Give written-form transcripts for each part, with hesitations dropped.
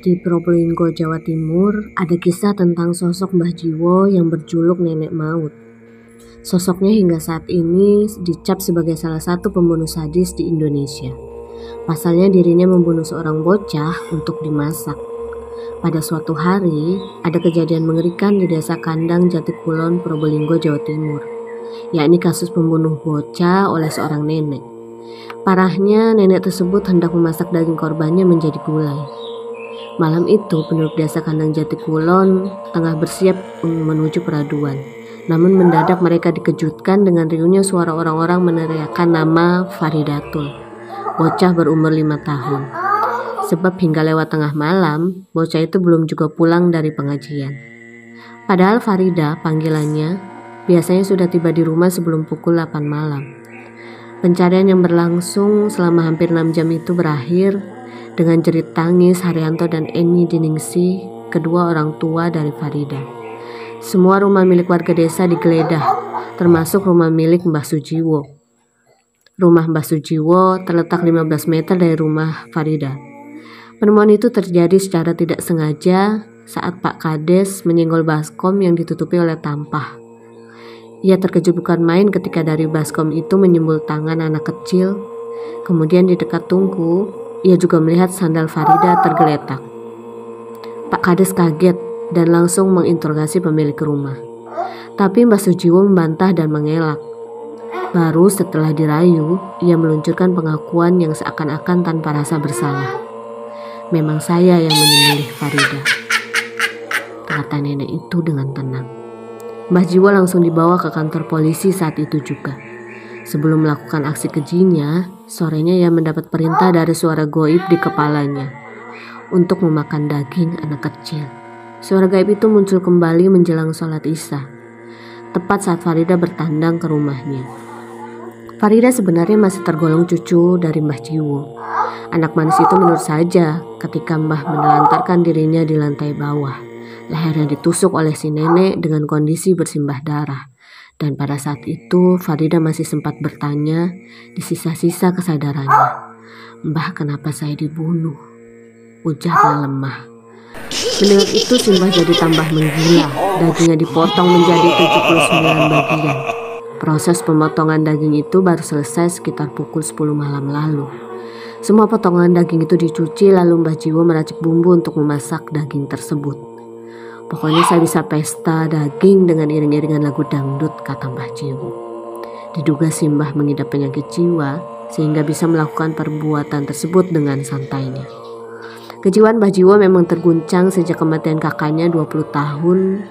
Di Probolinggo, Jawa Timur, ada kisah tentang sosok Mbah Jiwo yang berjuluk Nenek Maut. Sosoknya hingga saat ini dicap sebagai salah satu pembunuh sadis di Indonesia. Pasalnya dirinya membunuh seorang bocah untuk dimasak. Pada suatu hari, ada kejadian mengerikan di Desa Kandang Jatikulon, Probolinggo, Jawa Timur, yakni kasus pembunuh bocah oleh seorang nenek. Parahnya, nenek tersebut hendak memasak daging korbannya menjadi gulai. Malam itu, penduduk Desa Kandang Jatikulon tengah bersiap menuju peraduan. Namun mendadak mereka dikejutkan dengan riuhnya suara orang-orang meneriakkan nama Faridatul, bocah berumur 5 tahun. Sebab hingga lewat tengah malam, bocah itu belum juga pulang dari pengajian. Padahal Farida, panggilannya, biasanya sudah tiba di rumah sebelum pukul 8 malam. Pencarian yang berlangsung selama hampir 6 jam itu berakhir dengan jerit tangis Haryanto dan Eni Diningsih, kedua orang tua dari Farida. Semua rumah milik warga desa digeledah, termasuk rumah milik Mbah Sujiwo. Rumah Mbah Sujiwo terletak 15 meter dari rumah Farida. Penemuan itu terjadi secara tidak sengaja saat Pak Kades menyenggol baskom yang ditutupi oleh tampah. Ia terkejut bukan main ketika dari baskom itu menyembul tangan anak kecil. Kemudian di dekat tungku, ia juga melihat sandal Farida tergeletak. Pak Kades kaget dan langsung menginterogasi pemilik rumah. Tapi Mbah Sujiwo membantah dan mengelak. Baru setelah dirayu, ia meluncurkan pengakuan yang seakan-akan tanpa rasa bersalah. Memang saya yang menyembelih Farida, kata nenek itu dengan tenang. Mbah Jiwo langsung dibawa ke kantor polisi saat itu juga. Sebelum melakukan aksi kejinya, sorenya ia mendapat perintah dari suara gaib di kepalanya untuk memakan daging anak kecil. Suara gaib itu muncul kembali menjelang sholat Isya, tepat saat Farida bertandang ke rumahnya. Farida sebenarnya masih tergolong cucu dari Mbah Jiwo. Anak manis itu menurut saja ketika Mbah menelantarkan dirinya di lantai bawah. Lehernya ditusuk oleh si nenek dengan kondisi bersimbah darah. Dan pada saat itu Farida masih sempat bertanya di sisa-sisa kesadarannya, "Mbah, kenapa saya dibunuh?" ujarnya lemah. Mendengar itu Simbah jadi tambah menggila. Dagingnya dipotong menjadi 79 bagian. Proses pemotongan daging itu baru selesai sekitar pukul 10 malam lalu. Semua potongan daging itu dicuci lalu Mbah Jiwo meracik bumbu untuk memasak daging tersebut. "Pokoknya saya bisa pesta daging dengan iring-iringan lagu dangdut," kata Mbah Jiwo. Diduga Simbah mengidap penyakit jiwa sehingga bisa melakukan perbuatan tersebut dengan santainya. Kejiwaan Mbah Jiwo memang terguncang sejak kematian kakaknya 20 tahun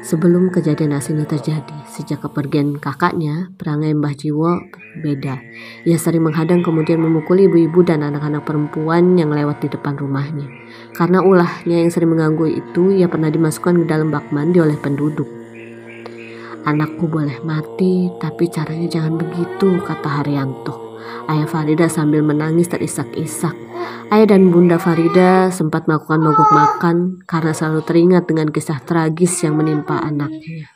sebelum kejadian aslinya terjadi. Sejak kepergian kakaknya, perangai Mbah Jiwo berbeda. Ia sering menghadang kemudian memukuli ibu-ibu dan anak-anak perempuan yang lewat di depan rumahnya. Karena ulahnya yang sering mengganggu itu, ia pernah dimasukkan ke dalam bak mandi oleh penduduk. "Anakku boleh mati, tapi caranya jangan begitu," kata Haryanto, ayah Farida sambil menangis terisak-isak. Ayah dan bunda Farida sempat melakukan mogok makan karena selalu teringat dengan kisah tragis yang menimpa anaknya.